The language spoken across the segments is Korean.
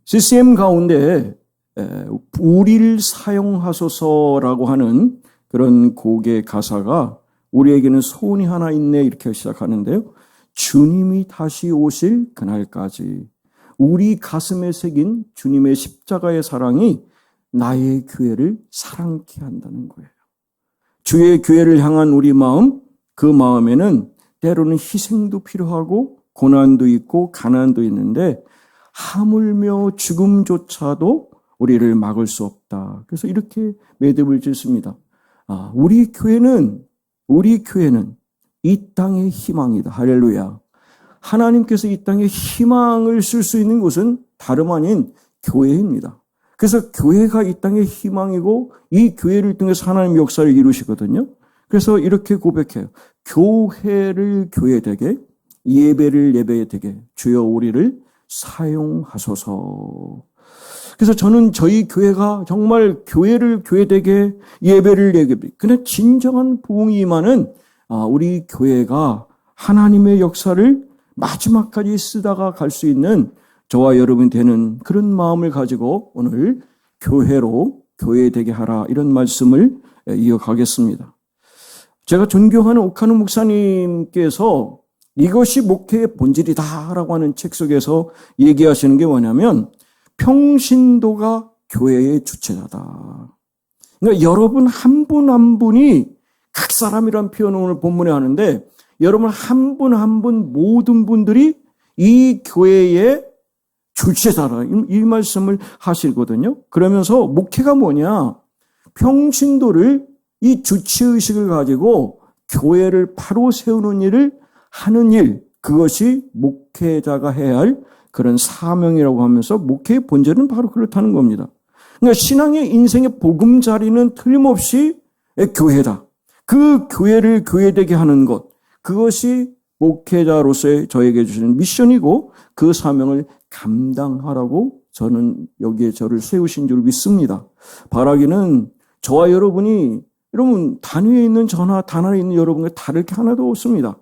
CCM 가운데 우리를 사용하소서라고 하는 그런 곡의 가사가 우리에게는 소원이 하나 있네 이렇게 시작하는데요. 주님이 다시 오실 그날까지 우리 가슴에 새긴 주님의 십자가의 사랑이 나의 교회를 사랑케 한다는 거예요. 주의 교회를 향한 우리 마음, 그 마음에는 때로는 희생도 필요하고 고난도 있고 가난도 있는데 하물며 죽음조차도 우리를 막을 수 없다. 그래서 이렇게 매듭을 짓습니다. 우리 교회는 이 땅의 희망이다. 할렐루야. 하나님께서 이 땅에 희망을 쓸 수 있는 곳은 다름 아닌 교회입니다. 그래서 교회가 이 땅의 희망이고 이 교회를 통해서 하나님의 역사를 이루시거든요. 그래서 이렇게 고백해요. 교회를 교회되게, 예배를 예배되게 주여 우리를 사용하소서. 그래서 저는 저희 교회가 정말 교회를 교회되게, 예배를 예배되게, 그냥 진정한 부흥이 임하는 우리 교회가 하나님의 역사를 마지막까지 쓰다가 갈 수 있는 저와 여러분이 되는 그런 마음을 가지고 오늘 교회로 교회되게 하라 이런 말씀을 이어가겠습니다. 제가 존경하는 옥하는 목사님께서 이것이 목회의 본질이다라고 하는 책 속에서 얘기하시는 게 뭐냐면 평신도가 교회의 주체자다. 그러니까 여러분 한 분 한 분이 각 사람이란 표현을 오늘 본문에 하는데 여러분 한 분 한 분 모든 분들이 이 교회의 주체자라 이 말씀을 하시거든요. 그러면서 목회가 뭐냐? 평신도를 이 주체의식을 가지고 교회를 바로 세우는 일을 하는 일, 그것이 목회자가 해야 할 그런 사명이라고 하면서 목회의 본질은 바로 그렇다는 겁니다. 그러니까 신앙의 인생의 보금자리는 틀림없이 교회다. 그 교회를 교회되게 하는 것, 그것이 목회자로서의 저에게 주시는 미션이고 그 사명을 감당하라고 저는 여기에 저를 세우신 줄 믿습니다. 바라기는 저와 여러분이 여러분 단위에 있는 저나 단안에 있는 여러분과 다를 게 하나도 없습니다.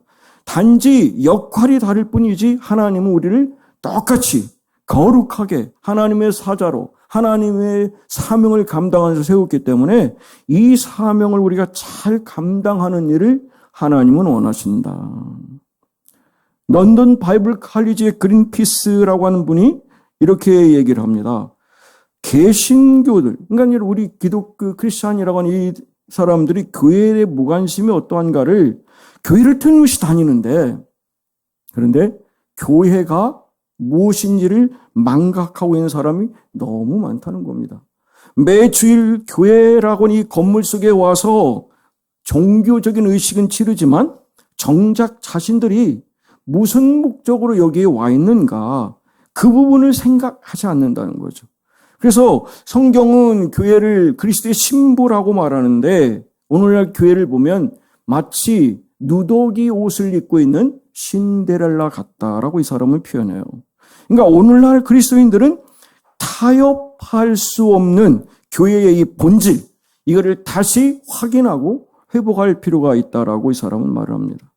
단지 역할이 다를 뿐이지 하나님은 우리를 똑같이 거룩하게 하나님의 사자로 하나님의 사명을 감당하면서 세웠기 때문에 이 사명을 우리가 잘 감당하는 일을 하나님은 원하신다. 런던 바이블 칼리지의 그린피스라고 하는 분이 이렇게 얘기를 합니다. 개신교들, 그러니까 우리 기독교 크리스찬이라고 하는 이 사람들이 교회의 무관심이 어떠한가를 교회를 틀림없이 다니는데 그런데 교회가 무엇인지를 망각하고 있는 사람이 너무 많다는 겁니다. 매 주일 교회라고 하는 이 건물 속에 와서 종교적인 의식은 치르지만 정작 자신들이 무슨 목적으로 여기에 와 있는가 그 부분을 생각하지 않는다는 거죠. 그래서 성경은 교회를 그리스도의 신부라고 말하는데 오늘날 교회를 보면 마치 누더기 옷을 입고 있는 신데렐라 같다라고 이 사람을 표현해요. 그러니까 오늘날 그리스도인들은 타협할 수 없는 교회의 이 본질, 이거를 다시 확인하고 회복할 필요가 있다라고 이 사람은 말을 합니다.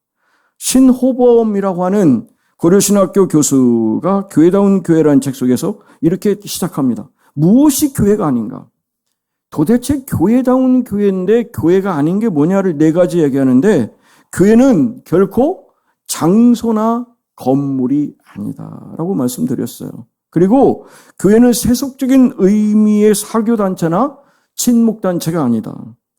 신호범이라고 하는 고려신학교 교수가 교회다운 교회라는 책 속에서 이렇게 시작합니다. 무엇이 교회가 아닌가? 도대체 교회다운 교회인데 교회가 아닌 게 뭐냐를 네 가지 얘기하는데 교회는 결코 장소나 건물이 아니다라고 말씀드렸어요. 그리고 교회는 세속적인 의미의 사교단체나 친목단체가 아니다.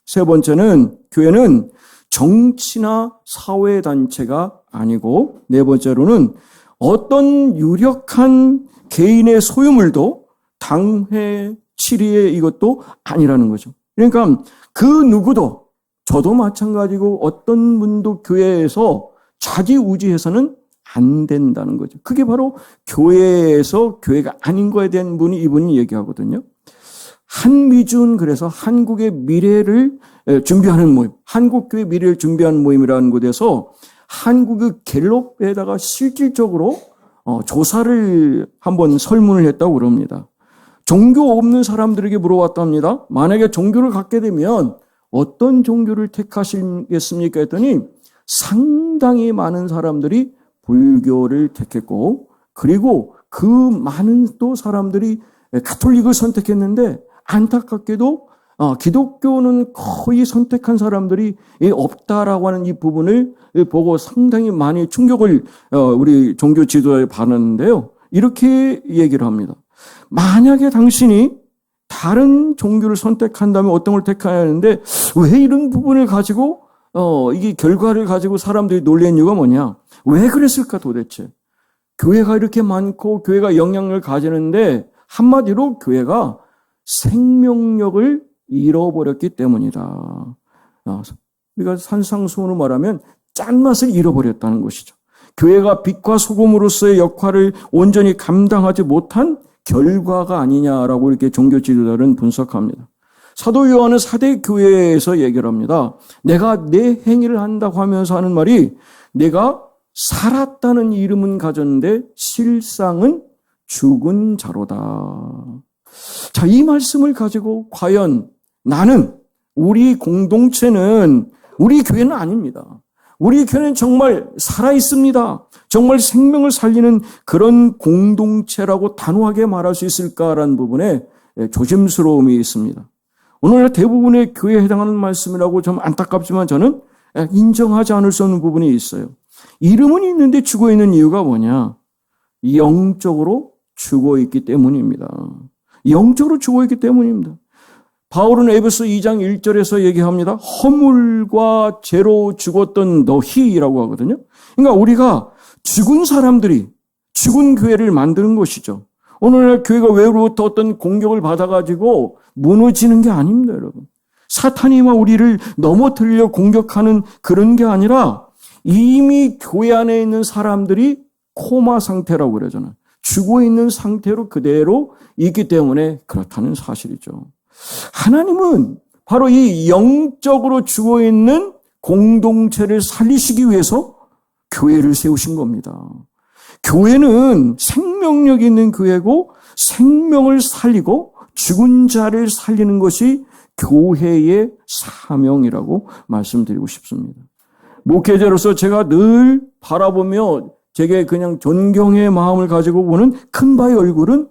세 번째는 교회는 정치나 사회단체가 아니고 네 번째로는 어떤 유력한 개인의 소유물도 당회, 치리의 이것도 아니라는 거죠. 그러니까 그 누구도 저도 마찬가지고 어떤 분도 교회에서 좌지우지해서는 안 된다는 거죠. 그게 바로 교회에서 교회가 아닌 거에 대한 이분이 얘기하거든요. 한미준 그래서 한국의 미래를 준비하는 모임, 한국교회 미래를 준비하는 모임이라는 곳에서 한국의 갤럽에다가 실질적으로 조사를 한번 설문을 했다고 그럽니다. 종교 없는 사람들에게 물어봤답니다. 만약에 종교를 갖게 되면 어떤 종교를 택하시겠습니까? 했더니 상당히 많은 사람들이 불교를 택했고 그리고 그 많은 또 사람들이 가톨릭을 선택했는데 안타깝게도 기독교는 거의 선택한 사람들이 없다라고 하는 이 부분을 보고 상당히 많이 충격을 우리 종교 지도자에 받았는데요. 이렇게 얘기를 합니다. 만약에 당신이 다른 종교를 선택한다면 어떤 걸 택해야 하는데 왜 이런 부분을 가지고 이게 결과를 가지고 사람들이 놀란 이유가 뭐냐? 왜 그랬을까 도대체? 교회가 이렇게 많고 교회가 영향력을 가지는데 한마디로 교회가 생명력을 잃어버렸기 때문이다. 우리가 산상수훈으로 말하면 짠맛을 잃어버렸다는 것이죠. 교회가 빛과 소금으로서의 역할을 온전히 감당하지 못한 결과가 아니냐라고 이렇게 종교 지도자들은 분석합니다. 사도 요한은 사대 교회에서 얘기를 합니다. 내가 내 행위를 한다고 하면서 하는 말이 내가 살았다는 이름은 가졌는데 실상은 죽은 자로다. 자, 이 말씀을 가지고 과연 나는, 우리 공동체는, 우리 교회는 아닙니다. 우리 교회는 정말 살아있습니다. 정말 생명을 살리는 그런 공동체라고 단호하게 말할 수 있을까라는 부분에 조심스러움이 있습니다. 오늘 대부분의 교회에 해당하는 말씀이라고 좀 안타깝지만 저는 인정하지 않을 수 없는 부분이 있어요. 이름은 있는데 죽어있는 이유가 뭐냐? 영적으로 죽어있기 때문입니다. 영적으로 죽어있기 때문입니다. 바울은 에베소 2장 1절에서 얘기합니다. 허물과 죄로 죽었던 너희라고 하거든요. 그러니까 우리가 죽은 사람들이 죽은 교회를 만드는 것이죠. 오늘날 교회가 외로부터 어떤 공격을 받아가지고 무너지는 게 아닙니다, 여러분. 사탄이 우리를 넘어뜨리려 공격하는 그런 게 아니라 이미 교회 안에 있는 사람들이 코마 상태라고 그러잖아요. 죽어있는 상태로 그대로 있기 때문에 그렇다는 사실이죠. 하나님은 바로 이 영적으로 죽어있는 공동체를 살리시기 위해서 교회를 세우신 겁니다. 교회는 생명력 있는 교회고 생명을 살리고 죽은 자를 살리는 것이 교회의 사명이라고 말씀드리고 싶습니다. 목회자로서 제가 늘 바라보며 제게 그냥 존경의 마음을 가지고 보는 큰바의 얼굴은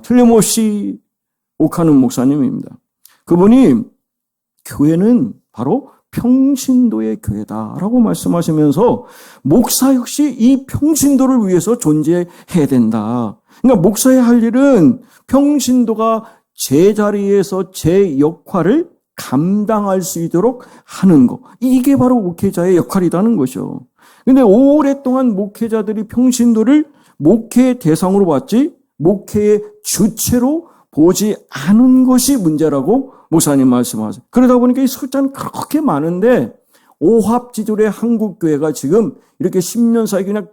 틀림없이 오카는 목사님입니다. 그분이 교회는 바로 평신도의 교회다라고 말씀하시면서 목사 역시 이 평신도를 위해서 존재해야 된다. 그러니까 목사의 할 일은 평신도가 제 자리에서 제 역할을 감당할 수 있도록 하는 것. 이게 바로 목회자의 역할이라는 것이죠. 그런데 오랫동안 목회자들이 평신도를 목회의 대상으로 봤지 목회의 주체로 보지 않은 것이 문제라고 목사님 말씀하세요. 그러다 보니까 이 숫자는 그렇게 많은데 오합지졸의 한국교회가 지금 이렇게 10년 사이에 그냥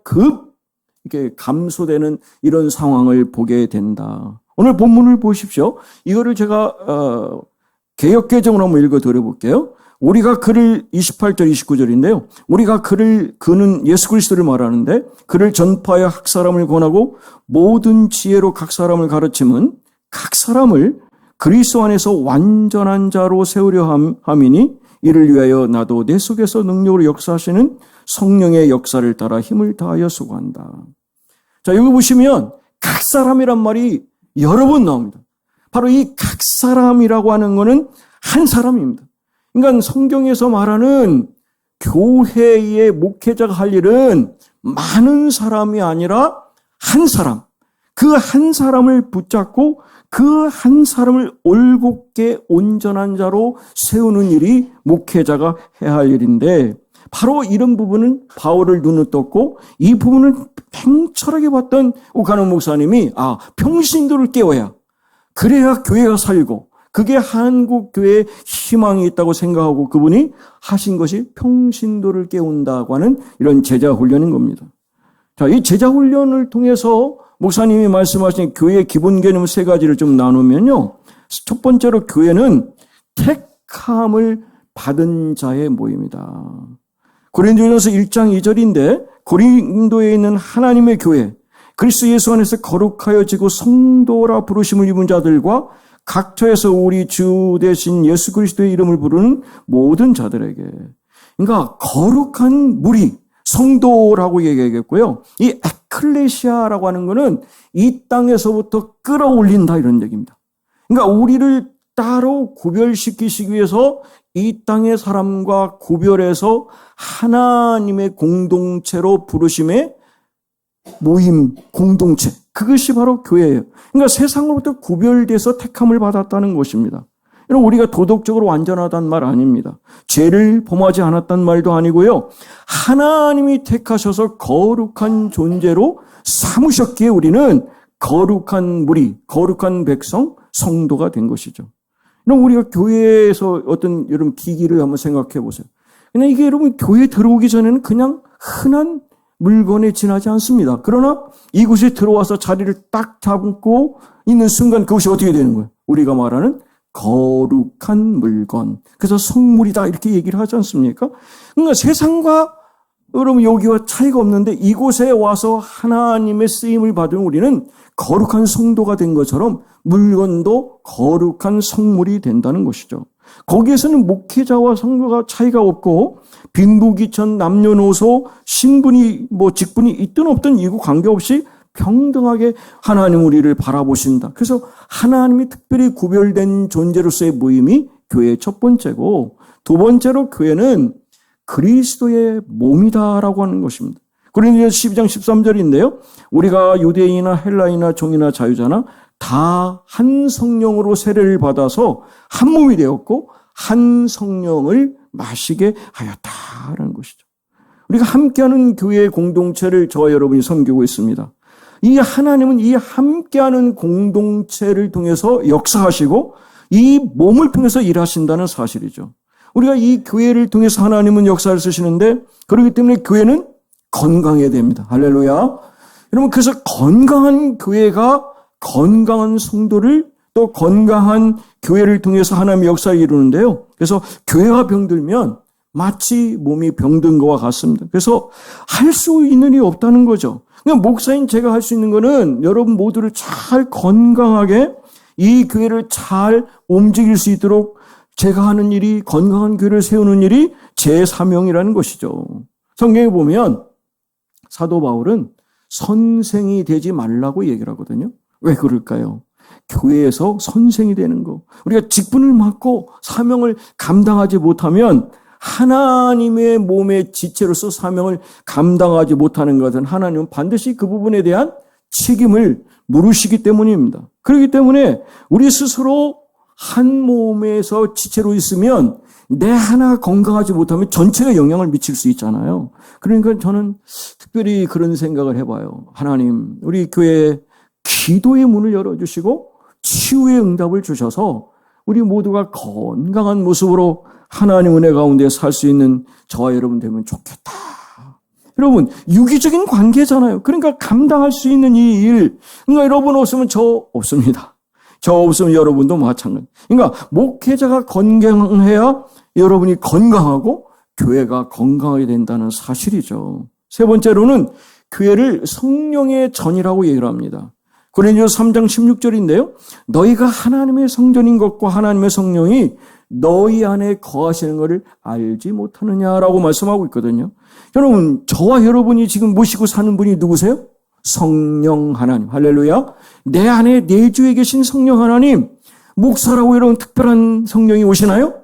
이렇게 감소되는 이런 상황을 보게 된다. 오늘 본문을 보십시오. 이거를 제가 개역개정으로 한번 읽어드려 볼게요. 우리가 그를 28절 29절인데요. 우리가 그는 예수 그리스도를 말하는데 그를 전파하여 각 사람을 권하고 모든 지혜로 각 사람을 가르침은 각 사람을 그리스도 안에서 완전한 자로 세우려 함이니 이를 위하여 나도 내 속에서 능력으로 역사하시는 성령의 역사를 따라 힘을 다하여 수고한다. 자, 여기 보시면 각 사람이란 말이 여러 번 나옵니다. 바로 이 각 사람이라고 하는 것은 한 사람입니다. 그러니까 성경에서 말하는 교회의 목회자가 할 일은 많은 사람이 아니라 한 사람, 그 한 사람을 붙잡고 그 한 사람을 올곧게 온전한 자로 세우는 일이 목회자가 해야 할 일인데 바로 이런 부분은 바울을 눈을 떴고 이 부분을 팽철하게 봤던 오카노 목사님이 평신도를 깨워야 그래야 교회가 살고 그게 한국 교회의 희망이 있다고 생각하고 그분이 하신 것이 평신도를 깨운다고 하는 이런 제자 훈련인 겁니다. 자, 이 제자 훈련을 통해서 목사님이 말씀하신 교회의 기본 개념 세 가지를 좀 나누면요. 첫 번째로 교회는 택함을 받은 자의 모임이다. 고린도전서 1장 2절인데 고린도에 있는 하나님의 교회, 그리스도 예수 안에서 거룩하여지고 성도라 부르심을 입은 자들과 각처에서 우리 주 대신 예수 그리스도의 이름을 부르는 모든 자들에게. 그러니까 거룩한 무리, 성도라고 얘기하겠고요. 이 에클레시아라고 하는 거는 이 땅에서부터 끌어올린다 이런 얘기입니다. 그러니까 우리를 따로 구별시키시기 위해서 이 땅의 사람과 구별해서 하나님의 공동체로 부르심의 모임, 공동체. 그것이 바로 교회예요. 그러니까 세상으로부터 구별돼서 택함을 받았다는 것입니다. 여러분, 우리가 도덕적으로 완전하다는 말 아닙니다. 죄를 범하지 않았다는 말도 아니고요. 하나님이 택하셔서 거룩한 존재로 삼으셨기에 우리는 거룩한 무리, 거룩한 백성, 성도가 된 것이죠. 그럼 우리가 교회에서 어떤 여러분 기기를 한번 생각해 보세요. 그냥 이게 여러분 교회 들어오기 전에는 그냥 흔한 물건에 지나지 않습니다. 그러나 이곳에 들어와서 자리를 딱 잡고 있는 순간 그것이 어떻게 되는 거예요? 우리가 말하는 거룩한 물건. 그래서 성물이다 이렇게 얘기를 하지 않습니까? 그러니까 세상과 여러분 여기와 차이가 없는데 이곳에 와서 하나님의 쓰임을 받은 우리는 거룩한 성도가 된 것처럼 물건도 거룩한 성물이 된다는 것이죠. 거기에서는 목회자와 성도가 차이가 없고 빈부귀천 남녀노소 신분이 직분이 있든 없든 이거 관계없이 평등하게 하나님 우리를 바라보신다. 그래서 하나님이 특별히 구별된 존재로서의 모임이 교회의 첫 번째고, 두 번째로 교회는 그리스도의 몸이다라고 하는 것입니다. 고린도전서 12장 13절인데요. 우리가 유대인이나 헬라인이나 종이나 자유자나 다 한 성령으로 세례를 받아서 한 몸이 되었고 한 성령을 마시게 하였다라는 것이죠. 우리가 함께하는 교회의 공동체를 저와 여러분이 섬기고 있습니다. 이 하나님은 이 함께하는 공동체를 통해서 역사하시고 이 몸을 통해서 일하신다는 사실이죠. 우리가 이 교회를 통해서 하나님은 역사를 쓰시는데 그렇기 때문에 교회는 건강해야 됩니다. 할렐루야. 여러분, 그래서 건강한 교회가 건강한 성도를 또 건강한 교회를 통해서 하나님의 역사를 이루는데요. 그래서 교회가 병들면 마치 몸이 병든 것과 같습니다. 그래서 할 수 있는 일이 없다는 거죠. 그냥 목사인 제가 할 수 있는 거는 여러분 모두를 잘 건강하게 이 교회를 잘 움직일 수 있도록 제가 하는 일이 건강한 교회를 세우는 일이 제 사명이라는 것이죠. 성경에 보면 사도 바울은 선생이 되지 말라고 얘기를 하거든요. 왜 그럴까요? 교회에서 선생이 되는 거. 우리가 직분을 맡고 사명을 감당하지 못하면 하나님의 몸의 지체로서 사명을 감당하지 못하는 것은 하나님은 반드시 그 부분에 대한 책임을 물으시기 때문입니다. 그렇기 때문에 우리 스스로 한 몸에서 지체로 있으면 내 하나 건강하지 못하면 전체가 영향을 미칠 수 있잖아요. 그러니까 저는 특별히 그런 생각을 해봐요. 하나님, 우리 교회에 기도의 문을 열어주시고 치유의 응답을 주셔서 우리 모두가 건강한 모습으로 하나님 은혜 가운데 살 수 있는 저와 여러분 되면 좋겠다. 여러분, 유기적인 관계잖아요. 그러니까 감당할 수 있는 이 일, 그러니까 여러분 없으면 저 없습니다. 저 없으면 여러분도 마찬가지. 그러니까 목회자가 건강해야 여러분이 건강하고 교회가 건강하게 된다는 사실이죠. 세 번째로는 교회를 성령의 전이라고 얘기를 합니다. 고린도전서 3장 16절인데요. 너희가 하나님의 성전인 것과 하나님의 성령이 너희 안에 거하시는 것을 알지 못하느냐라고 말씀하고 있거든요. 여러분, 저와 여러분이 지금 모시고 사는 분이 누구세요? 성령 하나님. 할렐루야. 내 안에 내주에 계신 성령 하나님. 목사라고 이런 특별한 성령이 오시나요?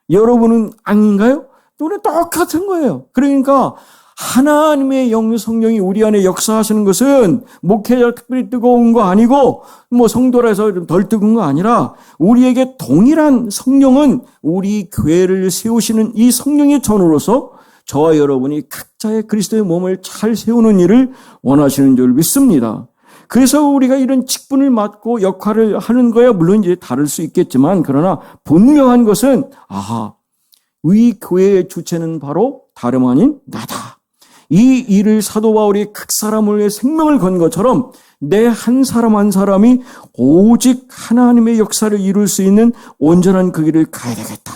여러분은 아닌가요? 우리는 똑같은 거예요. 그러니까 하나님의 영 성령이 우리 안에 역사하시는 것은 목회자가 특별히 뜨거운 거 아니고 성도라 해서 좀 덜 뜨거운 거 아니라 우리에게 동일한 성령은 우리 교회를 세우시는 이 성령의 전으로서 저와 여러분이 각자의 그리스도의 몸을 잘 세우는 일을 원하시는 줄 믿습니다. 그래서 우리가 이런 직분을 맡고 역할을 하는 거야 물론 이제 다를 수 있겠지만 그러나 분명한 것은 이 교회의 주체는 바로 다름 아닌 나다. 이 일을 사도 바울이 각 사람을 위해 생명을 건 것처럼 내 한 사람 한 사람이 오직 하나님의 역사를 이룰 수 있는 온전한 그 길을 가야 되겠다.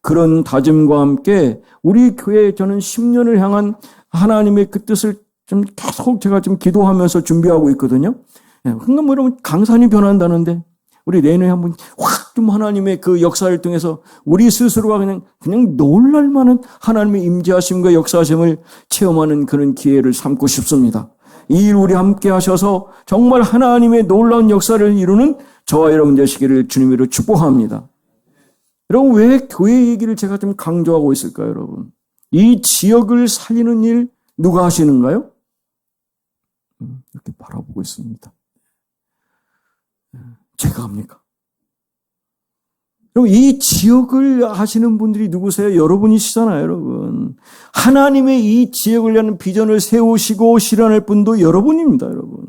그런 다짐과 함께 우리 교회에 저는 10년을 향한 하나님의 그 뜻을 좀 계속 제가 좀 기도하면서 준비하고 있거든요. 그러니까 여러분 강산이 변한다는데 우리 내년에 한번 확 좀 하나님의 그 역사를 통해서 우리 스스로가 그냥 놀랄 만한 하나님의 임재하심과 역사하심을 체험하는 그런 기회를 삼고 싶습니다. 이 일 우리 함께 하셔서 정말 하나님의 놀라운 역사를 이루는 저와 여러분 되시기를 주님으로 축복합니다. 여러분, 왜 교회 얘기를 제가 좀 강조하고 있을까요, 여러분? 이 지역을 살리는 일 누가 하시는가요? 이렇게 바라보고 있습니다. 제가 합니까? 그럼 이 지역을 하시는 분들이 누구세요? 여러분이시잖아요, 여러분. 하나님의 이 지역을 위한 비전을 세우시고 실현할 분도 여러분입니다, 여러분.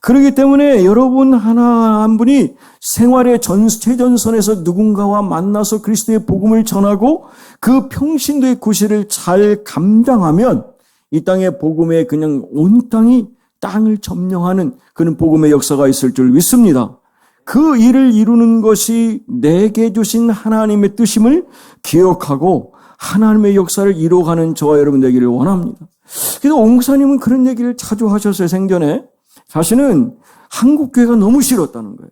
그렇기 때문에 여러분 하나 한 분이 생활의 최전선에서 누군가와 만나서 그리스도의 복음을 전하고 그 평신도의 구실을 잘 감당하면 이 땅의 복음에 그냥 온 땅이 땅을 점령하는 그런 복음의 역사가 있을 줄 믿습니다. 그 일을 이루는 것이 내게 주신 하나님의 뜻임을 기억하고 하나님의 역사를 이루어가는 저와 여러분 되기를 원합니다. 그래서 옹 목사님은 그런 얘기를 자주 하셨어요. 생전에 자신은 한국교회가 너무 싫었다는 거예요.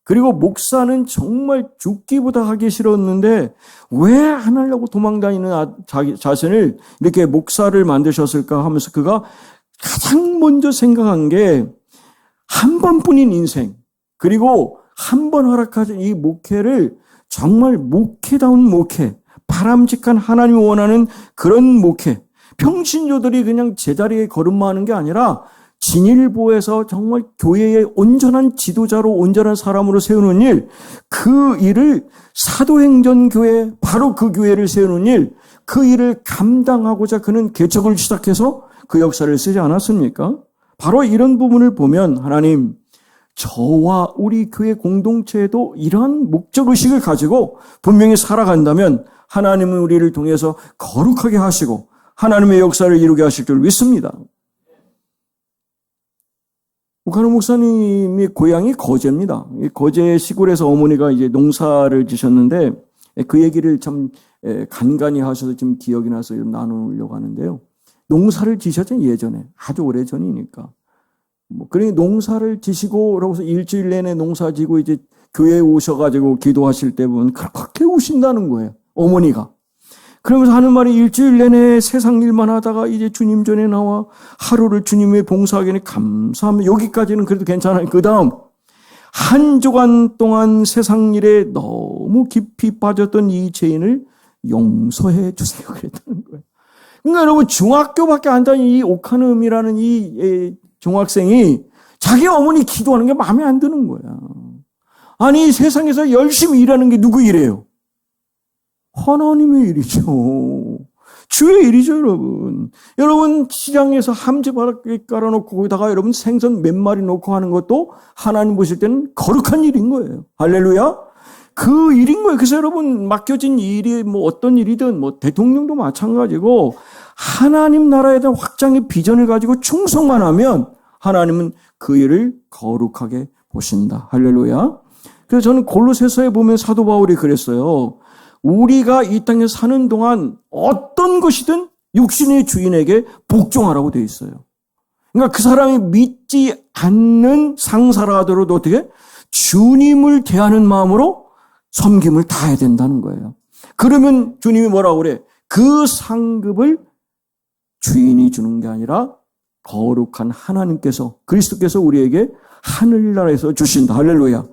그리고 목사는 정말 죽기보다 하기 싫었는데 왜 안 하려고 도망다니는 자신을 이렇게 목사를 만드셨을까 하면서 그가 가장 먼저 생각한 게 한 번뿐인 인생, 그리고 한 번 허락하신 이 목회를 정말 목회다운 목회, 바람직한 하나님이 원하는 그런 목회, 평신조들이 그냥 제자리에 걸음마하는 게 아니라 진일보에서 정말 교회의 온전한 지도자로 온전한 사람으로 세우는 일, 그 일을 사도행전 교회, 바로 그 교회를 세우는 일, 그 일을 감당하고자 그는 개척을 시작해서 그 역사를 쓰지 않았습니까? 바로 이런 부분을 보면 하나님, 저와 우리 교회 공동체에도 이러한 목적의식을 가지고 분명히 살아간다면 하나님은 우리를 통해서 거룩하게 하시고 하나님의 역사를 이루게 하실 줄 믿습니다. 오카노 목사님이 고향이 거제입니다. 거제 시골에서 어머니가 이제 농사를 지셨는데 그 얘기를 참 간간히 하셔서 지금 기억이 나서 나누려고 하는데요. 농사를 지셨죠, 예전에. 아주 오래 전이니까. 그러니 농사를 지시고 그러고서 일주일 내내 농사 지고 이제 교회에 오셔가지고 기도하실 때 보면 그렇게 우신다는 거예요, 어머니가. 그러면서 하는 말이 일주일 내내 세상 일만 하다가 이제 주님 전에 나와 하루를 주님의 봉사하기에 감사하며, 여기까지는 그래도 괜찮아요. 그 다음 한 주간 동안 세상 일에 너무 깊이 빠졌던 이 죄인을 용서해 주세요 그랬다는 거예요. 그러니까 여러분, 중학교밖에 안 다닌 이 오카눔이라는 이 중학생이 자기 어머니 기도하는 게 마음에 안 드는 거야. 아니, 세상에서 열심히 일하는 게 누구 일이에요? 하나님의 일이죠. 주의 일이죠, 여러분. 여러분, 시장에서 함지바닥에 깔아놓고 거기다가 여러분 생선 몇 마리 놓고 하는 것도 하나님 보실 때는 거룩한 일인 거예요. 할렐루야. 그 일인 거예요. 그래서 여러분, 맡겨진 일이 어떤 일이든 대통령도 마찬가지고 하나님 나라에 대한 확장의 비전을 가지고 충성만 하면 하나님은 그 일을 거룩하게 보신다. 할렐루야. 그래서 저는 골로새서에 보면 사도 바울이 그랬어요. 우리가 이 땅에 사는 동안 어떤 것이든 육신의 주인에게 복종하라고 되어 있어요. 그러니까 그 사람이 믿지 않는 상사라 하더라도 어떻게? 주님을 대하는 마음으로 섬김을 다해야 된다는 거예요. 그러면 주님이 뭐라고 그래? 그 상급을 주인이 주는 게 아니라 거룩한 하나님께서, 그리스도께서 우리에게 하늘나라에서 주신다. 할렐루야.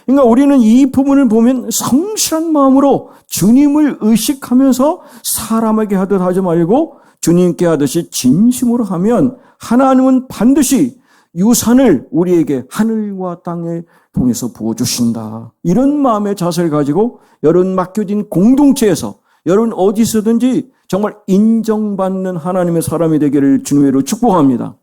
그러니까 우리는 이 부분을 보면 성실한 마음으로 주님을 의식하면서 사람에게 하듯 하지 말고 주님께 하듯이 진심으로 하면 하나님은 반드시 유산을 우리에게 하늘과 땅에 통해서 부어주신다. 이런 마음의 자세를 가지고 여러분 맡겨진 공동체에서 여러분 어디서든지 정말 인정받는 하나님의 사람이 되기를 주님으로 축복합니다.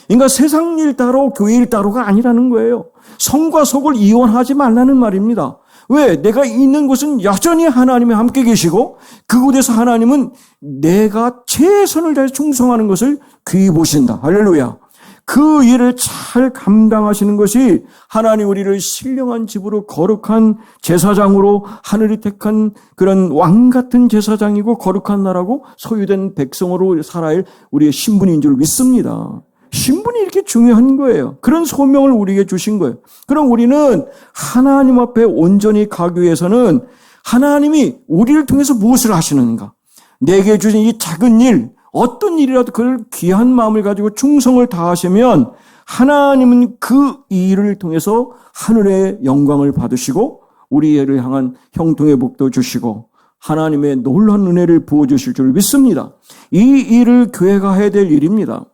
그러니까 세상 일 따로 교회 일 따로가 아니라는 거예요. 성과 속을 이원하지 말라는 말입니다. 왜? 내가 있는 곳은 여전히 하나님이 함께 계시고 그곳에서 하나님은 내가 최선을 다해 충성하는 것을 귀히 보신다. 할렐루야. 그 일을 잘 감당하시는 것이 하나님 우리를 신령한 집으로 거룩한 제사장으로 하늘이 택한 그런 왕 같은 제사장이고 거룩한 나라고 소유된 백성으로 살아야 할 우리의 신분인 줄 믿습니다. 신분이 이렇게 중요한 거예요. 그런 소명을 우리에게 주신 거예요. 그럼 우리는 하나님 앞에 온전히 가기 위해서는 하나님이 우리를 통해서 무엇을 하시는가? 내게 주신 이 작은 일, 어떤 일이라도 그걸 귀한 마음을 가지고 충성을 다하시면 하나님은 그 일을 통해서 하늘의 영광을 받으시고 우리를 향한 형통의 복도 주시고 하나님의 놀라운 은혜를 부어주실 줄 믿습니다. 이 일을 교회가 해야 될 일입니다.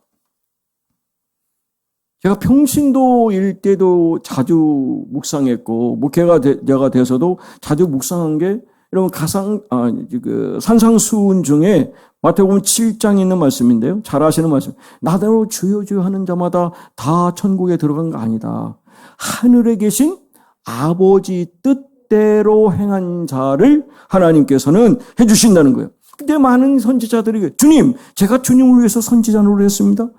제가 평신도일 때도 자주 묵상했고 목회가 돼서도 자주 묵상한 게 여러분 산상수훈 중에 마태복음 7장에 있는 말씀인데요. 잘 아시는 말씀. 나더러 주여 주여 하는 자마다 다 천국에 들어간 거 아니다. 하늘에 계신 아버지 뜻대로 행한 자를 하나님께서는 해주신다는 거예요. 근데 많은 선지자들이 주님, 제가 주님을 위해서 선지자 노릇했습니다.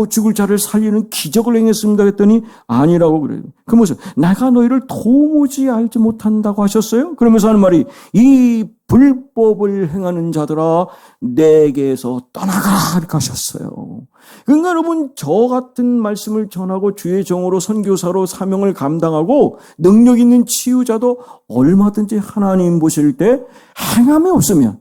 죽을 자를 살리는 기적을 행했습니다. 했더니 아니라고 그래요. 그러면서 내가 너희를 도무지 알지 못한다고 하셨어요? 그러면서 하는 말이 이 불법을 행하는 자들아 내게서 떠나가라 이렇게 하셨어요. 그러니까 여러분 저 같은 말씀을 전하고 주의 종으로 선교사로 사명을 감당하고 능력 있는 치유자도 얼마든지 하나님 보실 때 행함이 없으면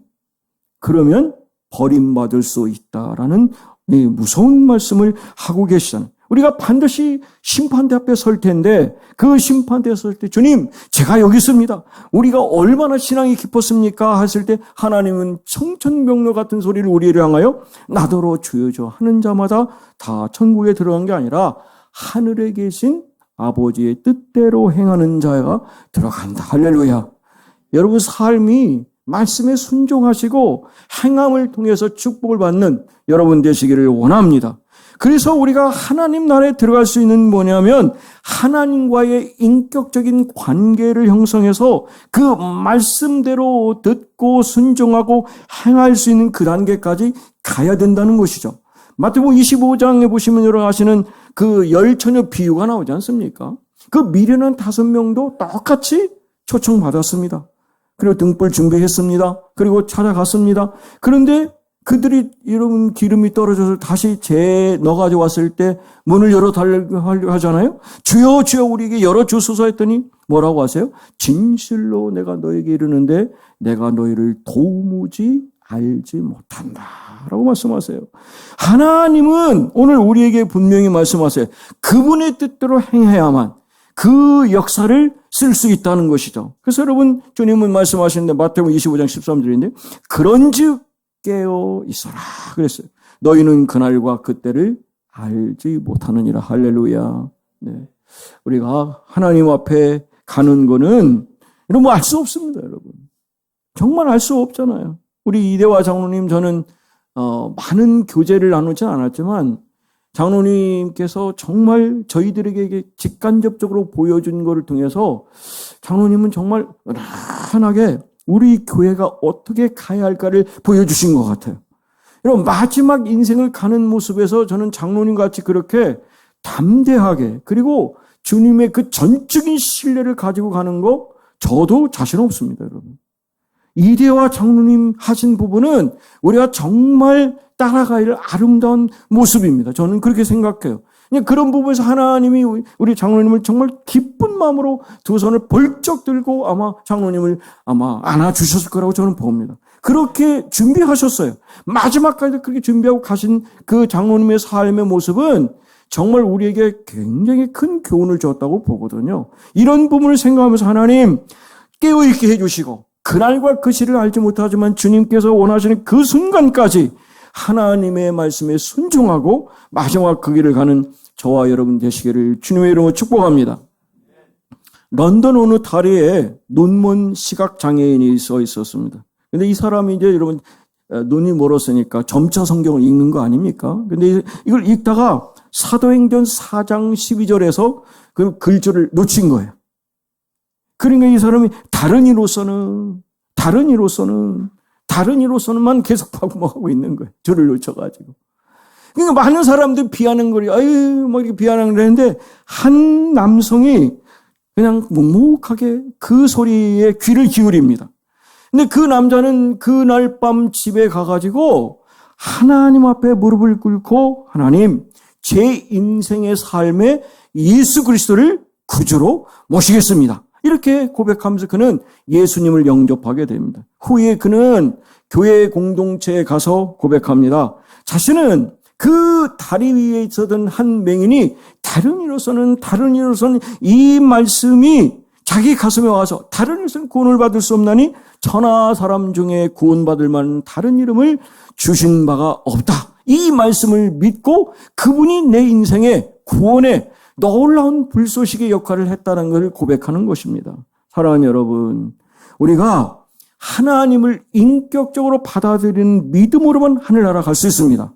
그러면 버림받을 수 있다라는 무서운 말씀을 하고 계시잖아요. 우리가 반드시 심판대 앞에 설 텐데 그 심판대에 설 때 주님 제가 여기 있습니다. 우리가 얼마나 신앙이 깊었습니까? 했을 때 하나님은 청천벽력 같은 소리를 우리를 향하여 나더러 주여 주여 하는 자마다 다 천국에 들어간 게 아니라 하늘에 계신 아버지의 뜻대로 행하는 자가 들어간다. 할렐루야. 여러분 삶이 말씀에 순종하시고 행함을 통해서 축복을 받는 여러분 되시기를 원합니다. 그래서 우리가 하나님 나라에 들어갈 수 있는 뭐냐면 하나님과의 인격적인 관계를 형성해서 그 말씀대로 듣고 순종하고 행할 수 있는 그 단계까지 가야 된다는 것이죠. 마태복음 25장에 보시면 여러분 아시는 그 열처녀 비유가 나오지 않습니까? 그 미련한 5명도 똑같이 초청받았습니다. 그리고 등불 준비했습니다. 그리고 찾아갔습니다. 그런데 그들이 여러분 기름이 떨어져서 다시 넣어가지고 왔을 때 문을 열어달라고 하잖아요. 주여 주여 우리에게 열어주소서 했더니 뭐라고 하세요? 진실로 내가 너에게 이르는데 내가 너희를 도무지 알지 못한다 라고 말씀하세요. 하나님은 오늘 우리에게 분명히 말씀하세요. 그분의 뜻대로 행해야만 그 역사를 쓸 수 있다는 것이죠. 그래서 여러분 주님은 말씀하시는데 마태복음 25장 13절인데 그런즉 깨어 있어라 그랬어요. 너희는 그날과 그때를 알지 못하느니라. 할렐루야. 네. 우리가 하나님 앞에 가는 거는 여러분 알 수 없습니다. 여러분 정말 알 수 없잖아요. 우리 이대화 장로님 저는 많은 교제를 나누지 않았지만 장로님께서 정말 저희들에게 직간접적으로 보여준 것을 통해서 장로님은 정말 편하게 우리 교회가 어떻게 가야 할까를 보여주신 것 같아요. 여러분 마지막 인생을 가는 모습에서 저는 장로님 같이 그렇게 담대하게 그리고 주님의 그 전적인 신뢰를 가지고 가는 거 저도 자신 없습니다. 여러분 이대화 장로님 하신 부분은 우리가 정말 따라가야 할 아름다운 모습입니다. 저는 그렇게 생각해요. 그런 부분에서 하나님이 우리 장로님을 정말 기쁜 마음으로 두 손을 벌쩍 들고 아마 장로님을 안아주셨을 거라고 저는 봅니다. 그렇게 준비하셨어요. 마지막까지 그렇게 준비하고 가신 그 장로님의 삶의 모습은 정말 우리에게 굉장히 큰 교훈을 줬다고 보거든요. 이런 부분을 생각하면서 하나님 깨어있게 해주시고 그날과 그 시를 알지 못하지만 주님께서 원하시는 그 순간까지 하나님의 말씀에 순종하고 마지막 그 길을 가는 저와 여러분 되시기를 주님의 이름으로 축복합니다. 런던 어느 다리에 눈먼 시각장애인이 서 있었습니다. 근데 이 사람이 이제 여러분 눈이 멀었으니까 점자 성경을 읽는 거 아닙니까? 근데 이걸 읽다가 사도행전 4장 12절에서 그 글줄을 놓친 거예요. 그러니까 이 사람이 다른 이로서는만 계속 하고 있는 거예요. 줄을 놓쳐가지고. 그러니까 많은 사람들이 비하는 거예요. 이렇게 비하는 걸 했는데, 한 남성이 그냥 묵묵하게 그 소리에 귀를 기울입니다. 근데 그 남자는 그날 밤 집에 가가지고 하나님 앞에 무릎을 꿇고 하나님, 제 인생의 삶에 예수 그리스도를 구주로 모시겠습니다. 이렇게 고백하면서 그는 예수님을 영접하게 됩니다. 후에 그는 교회 공동체에 가서 고백합니다. 자신은 그 다리 위에 있었던 한 맹인이 다른 이로서는 이 말씀이 자기 가슴에 와서 다른 이로서는 구원을 받을 수 없나니 천하 사람 중에 구원받을 만한 다른 이름을 주신 바가 없다. 이 말씀을 믿고 그분이 내 인생의 구원에 놀라운 불쏘시개 역할을 했다는 것을 고백하는 것입니다. 사랑하는 여러분, 우리가 하나님을 인격적으로 받아들이는 믿음으로만 하늘나라 갈 수 있습니다.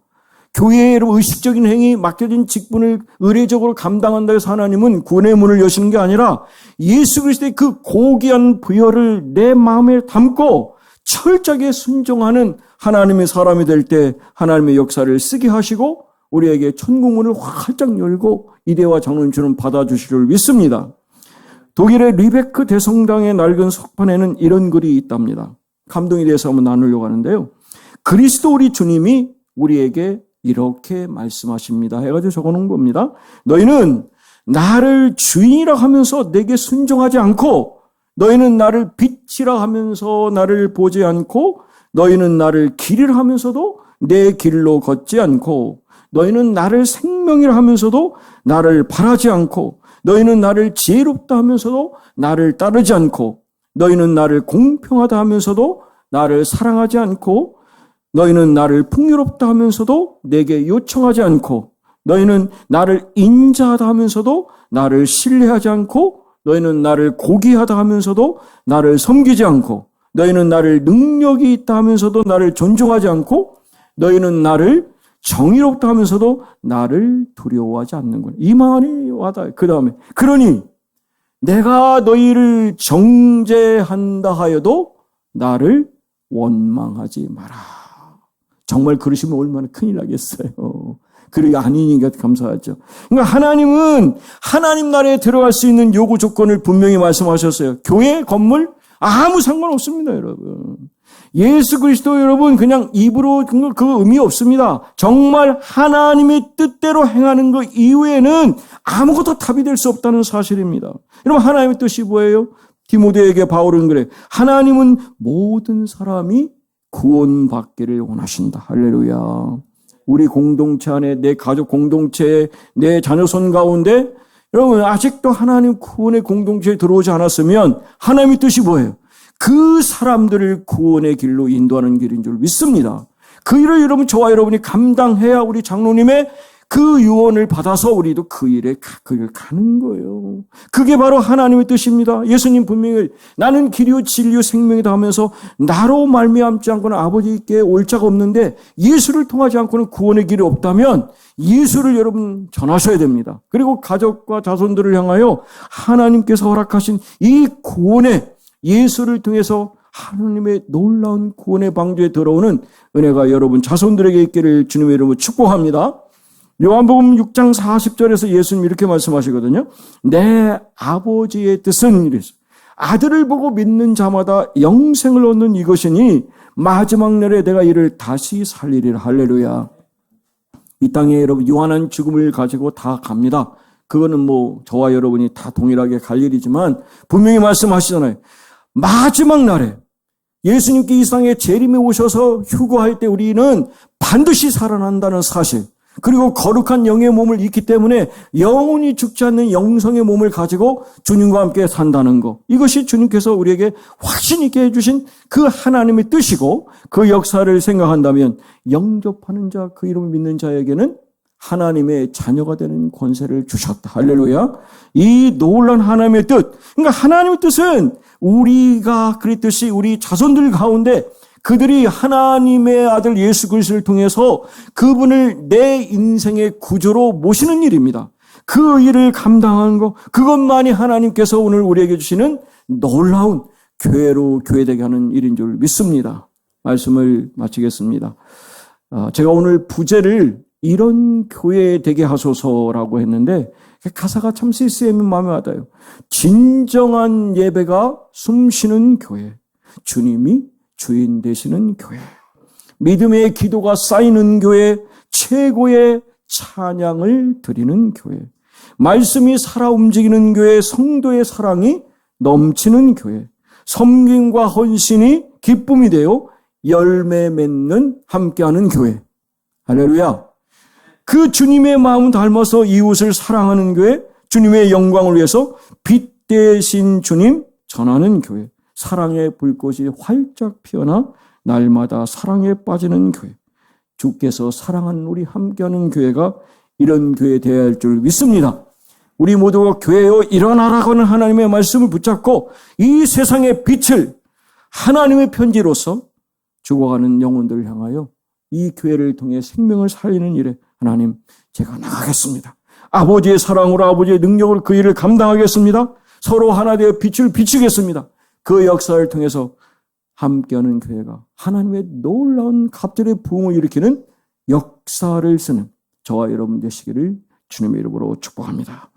교회에 의식적인 행위, 맡겨진 직분을 의례적으로 감당한다 해서 하나님은 구원의 문을 여시는 게 아니라 예수 그리스도의 그 고귀한 부여를 내 마음에 담고 철저하게 순종하는 하나님의 사람이 될 때 하나님의 역사를 쓰게 하시고 우리에게 천국문을 활짝 열고 이대와 장론처럼 받아주실 줄 믿습니다. 독일의 리베크 대성당의 낡은 석판에는 이런 글이 있답니다. 감동에 대해서 한번 나누려고 하는데요. 그리스도 우리 주님이 우리에게 이렇게 말씀하십니다. 해가지고 적어놓은 겁니다. 너희는 나를 주인이라 하면서 내게 순종하지 않고, 너희는 나를 빛이라 하면서 나를 보지 않고, 너희는 나를 길이라 하면서도 내 길로 걷지 않고, 너희는 나를 생명이라 하면서도 나를 바라지 않고, 너희는 나를 지혜롭다 하면서도 나를 따르지 않고, 너희는 나를 공평하다 하면서도 나를 사랑하지 않고, 너희는 나를 풍요롭다 하면서도 내게 요청하지 않고, 너희는 나를 인자하다 하면서도 나를 신뢰하지 않고, 너희는 나를 고귀하다 하면서도 나를 섬기지 않고, 너희는 나를 능력이 있다 하면서도 나를 존중하지 않고, 너희는 나를 정의롭다 하면서도 나를 두려워하지 않는구나. 이 말이 와닿아요. 그 다음에 그러니 내가 너희를 정죄한다 하여도 나를 원망하지 마라. 정말 그러시면 얼마나 큰일 나겠어요. 그러기 아니니까 감사하죠. 그러니까 하나님은 하나님 나라에 들어갈 수 있는 요구 조건을 분명히 말씀하셨어요. 교회, 건물 아무 상관없습니다, 여러분. 예수 그리스도 여러분 그냥 입으로 그 의미 없습니다. 정말 하나님의 뜻대로 행하는 것 이후에는 아무것도 답이 될 수 없다는 사실입니다. 여러분 하나님의 뜻이 뭐예요? 디모데에게 바울은 그래. 하나님은 모든 사람이 구원받기를 원하신다. 할렐루야. 우리 공동체 안에, 내 가족 공동체에, 내 자녀손 가운데 여러분 아직도 하나님 구원의 공동체에 들어오지 않았으면 하나님의 뜻이 뭐예요? 그 사람들을 구원의 길로 인도하는 길인 줄 믿습니다. 그 일을 여러분, 저와 여러분이 감당해야 우리 장로님의 그 유언을 받아서 우리도 그 일을 가는 거예요. 그게 바로 하나님의 뜻입니다. 예수님 분명히 나는 길이요 진리요 생명이다 하면서 나로 말미암지 않고는 아버지께 올 자가 없는데, 예수를 통하지 않고는 구원의 길이 없다면 예수를 여러분 전하셔야 됩니다. 그리고 가족과 자손들을 향하여 하나님께서 허락하신 이 구원의 예수를 통해서 하나님의 놀라운 구원의 방주에 들어오는 은혜가 여러분 자손들에게 있기를 주님의 이름으로 축복합니다. 요한복음 6장 40절에서 예수님 이렇게 말씀하시거든요. 내 아버지의 뜻은 이래서 아들을 보고 믿는 자마다 영생을 얻는 이것이니 마지막 날에 내가 이를 다시 살리리라. 할렐루야. 이 땅에 여러분 유한한 죽음을 가지고 다 갑니다. 그거는 뭐 저와 여러분이 다 동일하게 갈 일이지만 분명히 말씀하시잖아요. 마지막 날에 예수님께 이 세상에 재림에 오셔서 휴거할 때 우리는 반드시 살아난다는 사실, 그리고 거룩한 영의 몸을 입기 때문에 영원히 죽지 않는 영성의 몸을 가지고 주님과 함께 산다는 것, 이것이 주님께서 우리에게 확신 있게 해주신 그 하나님의 뜻이고, 그 역사를 생각한다면 영접하는 자, 그 이름을 믿는 자에게는 하나님의 자녀가 되는 권세를 주셨다. 할렐루야. 이 놀라운 하나님의 뜻, 그러니까 하나님의 뜻은 우리가 그랬듯이 우리 자손들 가운데 그들이 하나님의 아들 예수 그리스도를 통해서 그분을 내 인생의 구주로 모시는 일입니다. 그 일을 감당하는 것, 그것만이 하나님께서 오늘 우리에게 주시는 놀라운 교회로 교회되게 하는 일인 줄 믿습니다. 말씀을 마치겠습니다. 제가 오늘 부제를 이런 교회 되게 하소서라고 했는데 가사가 참 CCM 마음에 와닿아요. 진정한 예배가 숨쉬는 교회, 주님이 주인 되시는 교회, 믿음의 기도가 쌓이는 교회, 최고의 찬양을 드리는 교회, 말씀이 살아 움직이는 교회, 성도의 사랑이 넘치는 교회, 섬김과 헌신이 기쁨이 되어 열매 맺는 함께하는 교회. 할렐루야. 그 주님의 마음 닮아서 이웃을 사랑하는 교회, 주님의 영광을 위해서 빛 대신 주님 전하는 교회, 사랑의 불꽃이 활짝 피어나 날마다 사랑에 빠지는 교회, 주께서 사랑하는 우리 함께하는 교회가 이런 교회 되어야 할 줄 믿습니다. 우리 모두가 교회여 일어나라고 하는 하나님의 말씀을 붙잡고 이 세상의 빛을 하나님의 편지로서 죽어가는 영혼들을 향하여 이 교회를 통해 생명을 살리는 일에 하나님, 제가 나가겠습니다. 아버지의 사랑으로 아버지의 능력으로 그 일을 감당하겠습니다. 서로 하나 되어 빛을 비추겠습니다. 그 역사를 통해서 함께하는 교회가 하나님의 놀라운 갑절의 부흥을 일으키는 역사를 쓰는 저와 여러분 되시기를 주님의 이름으로 축복합니다.